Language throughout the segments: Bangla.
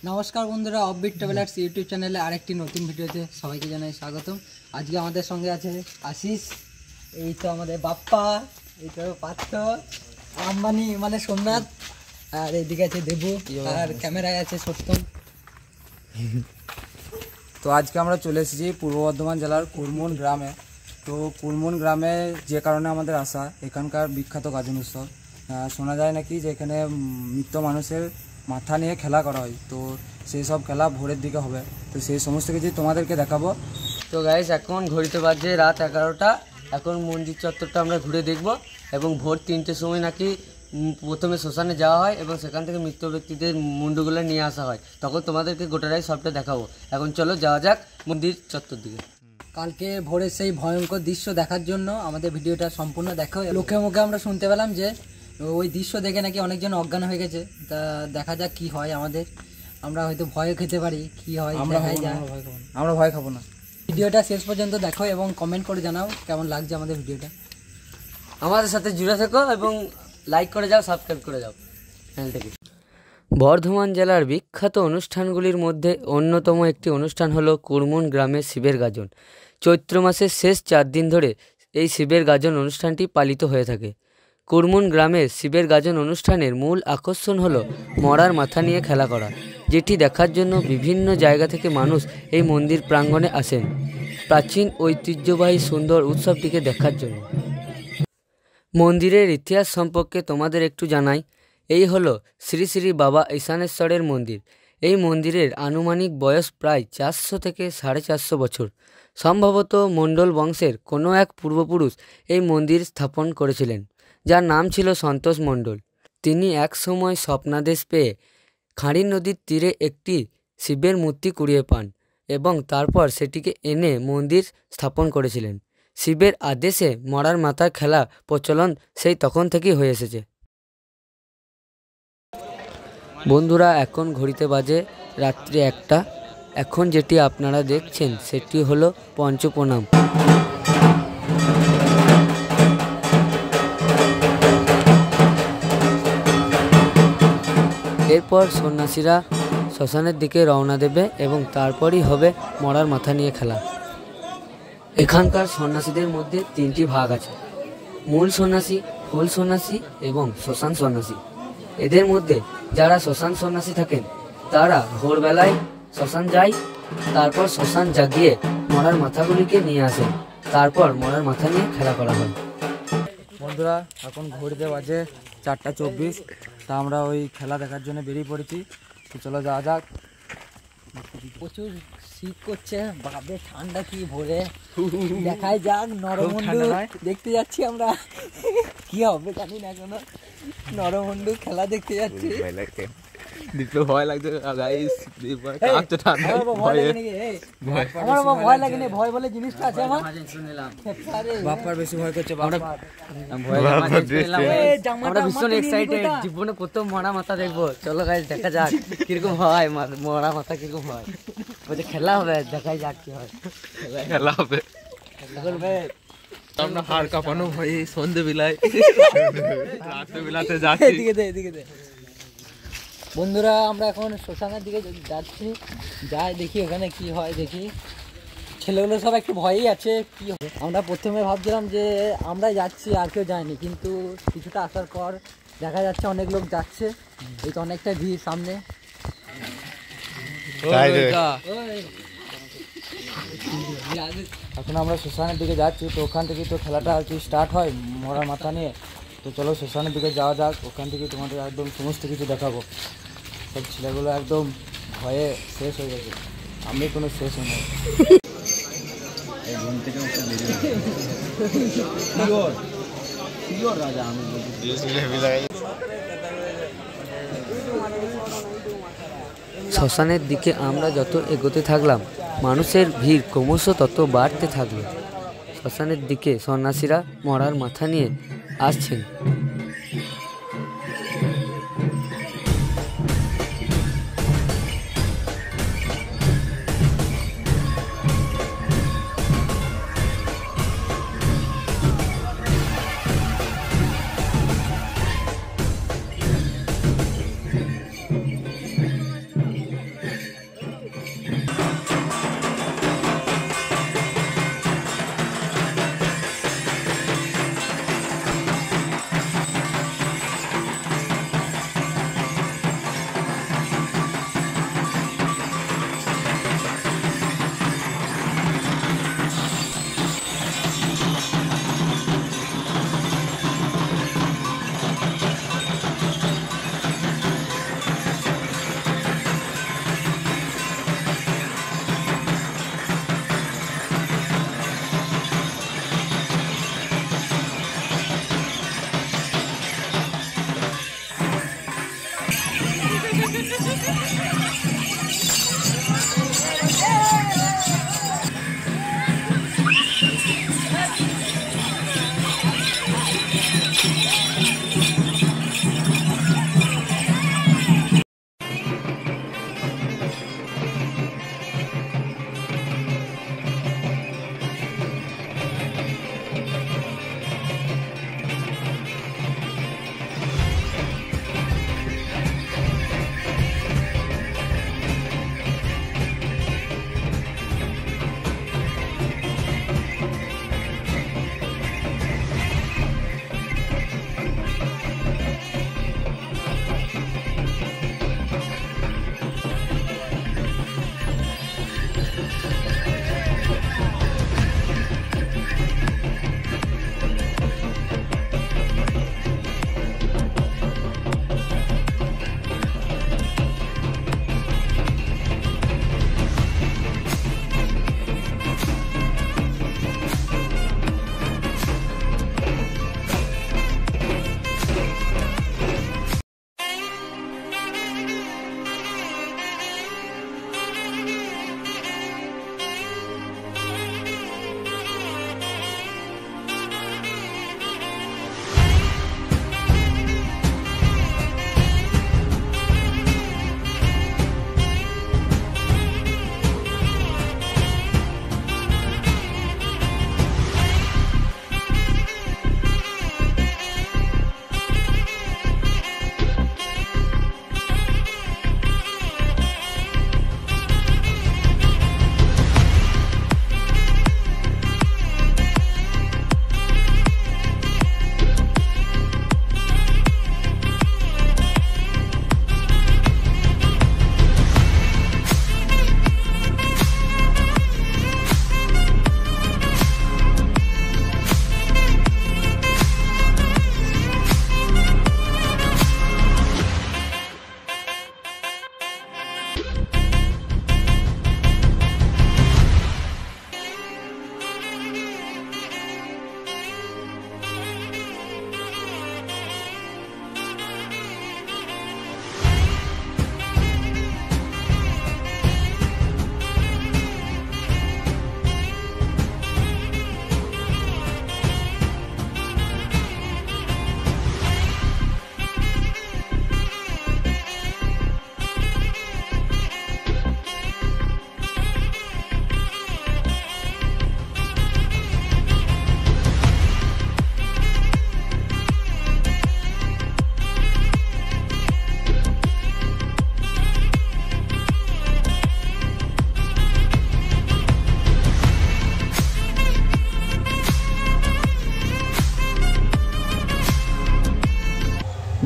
नमस्कार बंधुरा अपबीट ट्रैवलार्स यूट्यूब चैनले आरेकटी नतून भिडियोते सबाइके जानाई स्वागतम। आज के आमादेर संगे आछे आशिष, এই তো আমাদের বাপ্পা, এই তো পার্থ, আম্বানি মানে সোমনাথ, আর এইদিকে আছে দেবু, আর ক্যামেরায় আছে সত্যম। তো আজকে আমরা চলে এসেছি পূর্ব বর্ধমান জেলার কুরমুন গ্রামে। তো কুরমুন গ্রামে যে কারণে আমাদের আসা, এখানকার বিখ্যাত গাজন উৎসব। শোনা যায় নাকি যে এখানে মৃত মানুষের মাথা নিয়ে খেলা করা হয়। তো সেই সব খেলা ভোরের দিকে হবে, তো সেই সমস্ত কিছু তোমাদেরকে দেখাবো। তো গাইস এখন ঘড়িতে বাজে রাত 11টা। এখন মন্দির চত্বরটা আমরা ঘুরে দেখব এবং ভোর 3টের সময় নাকি প্রথমে শ্মশানে যাওয়া হয় এবং সেখান থেকে মৃত ব্যক্তিদের মুন্ডুগুলো নিয়ে আসা হয়। তখন তোমাদেরকে গোটাটাই সবটা দেখাবো। এখন চলো যাওয়া যাক মন্দির চত্বর দিকে। কালকে ভোরের সেই ভয়ঙ্কর দৃশ্য দেখার জন্য আমাদের ভিডিওটা সম্পূর্ণ দেখো। লোকে মুখে আমরা শুনতে পেলাম যে ওই দৃশ্য দেখে নাকি অনেকজন অজ্ঞান হয়ে গেছে। তা দেখা যাক কি হয় আমাদের। আমরা হয়তো ভয় খেতে পারি, কি হয় দেখাই যায়। আমরা ভয় খাবো না। ভিডিওটা শেষ পর্যন্ত দেখো এবং কমেন্ট করে জানাও কেমন লাগছে আমাদের ভিডিওটা। আমাদের সাথে জুড়ে থেকো এবং লাইক করে যাও, সাবস্ক্রাইব করে যাও চ্যানেলটাকে। বর্ধমান জেলার বিখ্যাত অনুষ্ঠানগুলির মধ্যে অন্যতম একটি অনুষ্ঠান হলো কুরমুন গ্রামের শিবের গাজন। চৈত্র মাসের শেষ 4 দিন ধরে এই শিবের গাজন অনুষ্ঠানটি পালিত হয়ে থাকে। কুরমুন গ্রামের শিবের গাজন অনুষ্ঠানের মূল আকর্ষণ হলো মরার মাথা নিয়ে খেলা করা, যেটি দেখার জন্য বিভিন্ন জায়গা থেকে মানুষ এই মন্দির প্রাঙ্গণে আসেন প্রাচীন ঐতিহ্যবাহী সুন্দর উৎসবটিকে দেখার জন্য। মন্দিরের ইতিহাস সম্পর্কে তোমাদের একটু জানাই। এই হলো শ্রী শ্রী বাবা ঈশানেশ্বরের মন্দির। এই মন্দিরের আনুমানিক বয়স প্রায় 400 থেকে 450 বছর। সম্ভবত মণ্ডল বংশের কোনো এক পূর্বপুরুষ এই মন্দির স্থাপন করেছিলেন, যার নাম ছিল সন্তোষ মণ্ডল। তিনি এক সময় স্বপ্নাদেশ পেয়ে খাঁড়ি নদীর তীরে একটি শিবের মূর্তি কুড়িয়ে পান এবং তারপর সেটিকে এনে মন্দির স্থাপন করেছিলেন। শিবের আদেশে মরার মাথার খেলা প্রচলন সেই তখন থেকেই হয়ে এসেছে। বন্ধুরা এখন ঘড়িতে বাজে রাত্রি 1টা। এখন যেটি আপনারা দেখছেন সেটি হলো পঞ্চপ্রণাম। এরপর সন্ন্যাসীরা শ্মশানের দিকে রওনা দেবে এবং তারপরই হবে মরার মাথা নিয়ে খেলা। এখানকার সন্ন্যাসীদের মধ্যে 3টি ভাগ আছে: মূল সন্ন্যাসী, ফুল সন্ন্যাসী এবং শ্মশান সন্ন্যাসী। এদের মধ্যে যারা শ্মশান সন্ন্যাসী থাকেন তারা ভোরবেলায় শ্মশান যায়, তারপর শ্মশান জাগিয়ে মরার মাথাগুলিকে নিয়ে আসেন, তারপর মরার মাথা নিয়ে খেলা করা হয়। বন্ধুরা এখন ঘড়িতে বাজে 4টা 24। তা আমরা ওই খেলা দেখার জন্য বেরিয়ে পড়েছি। তো চলো যাওয়া যাক। প্রচুর শীত করছে, বাপরে ঠান্ডা কি ভোরে। দেখাই যাক নরমুন্ডু দেখতে যাচ্ছি আমরা। কি হবে জানি না, কোনো নরমুন্ডু খেলা দেখতে যাচ্ছি। ভয় লাগছে গাইস, আমার ভয় লাগে না। ভয় বলে জিনিসটা আছে আমার। বাপ্পার বেশি ভয় করছে। আমরা ভীষণ এক্সাইটেড, জীবনে প্রথম মরা মাথা দেখবো। চলো গাইস দেখা যাক কিরকম হয়, মরা মাথা কিরকম হয়। বলছে খেলা হবে, দেখাই যাক কি হয়। খেলা হবে আমরা হাড় কাঁপানো ভয়ে সন্ধে বিলায় রাতে বিলাতে যাচ্ছি। এদিকে দে। বন্ধুরা আমরা এখন শ্মশানের দিকে যাচ্ছি, যাই দেখি ওখানে কি হয়। দেখি ছেলেগুলো সব একটু ভয়েই আছে। কি হবে, আমরা প্রথমে ভাবছিলাম যে আমরা যাচ্ছি আর কেউ যায়নি, কিন্তু কিছুটা আসার পর দেখা যাচ্ছে অনেক লোক যাচ্ছে। এই তো অনেকটা ভিড় সামনে। এখন আমরা শ্মশানের দিকে যাচ্ছি। তো ওখান থেকে তো খেলাটা আর কি স্টার্ট হয় মরার মাথা নিয়ে। তো চলো শ্মশানের দিকে যাওয়া যাক। ওখান থেকে তোমাদের একদম সমস্ত কিছু দেখাবো। সব ছেলেগুলো একদম ভয়ে শেষ হয়ে গেছে, আমি কোনো শেষ হই না। শ্মশানের দিকে আমরা যত এগোতে থাকলাম মানুষের ভিড় ক্রমশ তত বাড়তে থাকলো। শ্মশানের দিকে সন্ন্যাসীরা মরার মাথা নিয়ে আসছেন।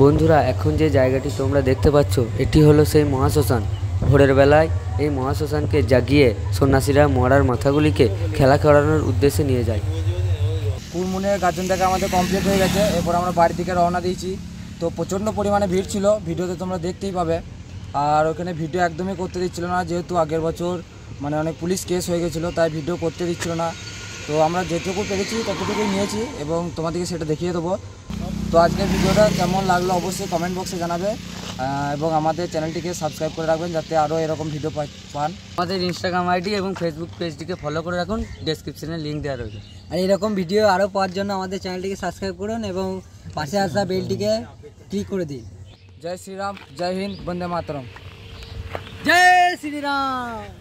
বন্ধুরা, এখন যে জায়গাটি তোমরা দেখতে পাচ্ছ এটি হলো সেই মহাশ্মশান। ভোরের বেলায় এই মহাশ্মশানকে জাগিয়ে সন্ন্যাসীরা মরার মাথাগুলিকে খেলা করানোর উদ্দেশ্যে নিয়ে যায়। কুরমুনের গাজন দেখা আমাদের কমপ্লিট হয়ে গেছে। এরপর আমরা বাড়ি থেকে রওনা দিয়েছি। তো প্রচণ্ড পরিমাণে ভিড় ছিল, ভিডিওতে তোমরা দেখতেই পাবে। আর ওখানে ভিডিও একদমই করতে দিচ্ছিল না, যেহেতু আগের বছর মানে অনেক পুলিশ কেস হয়ে গেছিলো, তাই ভিডিও করতে দিচ্ছিল না। তো আমরা যেটুকু পেরেছি ততটুকুই নিয়েছি এবং তোমাদেরকে সেটা দেখিয়ে দেবো। তো আজকের ভিডিওটা কেমন লাগলো অবশ্যই কমেন্ট বক্সে জানাবে, এবং আমাদের চ্যানেলটিকে সাবস্ক্রাইব করে রাখবেন যাতে আরও এরকম ভিডিও পান। আমাদের ইনস্টাগ্রাম আইডি এবং ফেসবুক পেজটিকে ফলো করে রাখুন, ডেসক্রিপশনে লিঙ্ক দেওয়া রয়েছে। আর এরকম ভিডিও আরও পাওয়ার জন্য আমাদের চ্যানেলটিকে সাবস্ক্রাইব করুন এবং পাশে আসা বেলটিকে ক্লিক করে দিন। জয় শ্রীরাম, জয় হিন্দ, বন্দে মাতরম। জয় শ্রীরাম।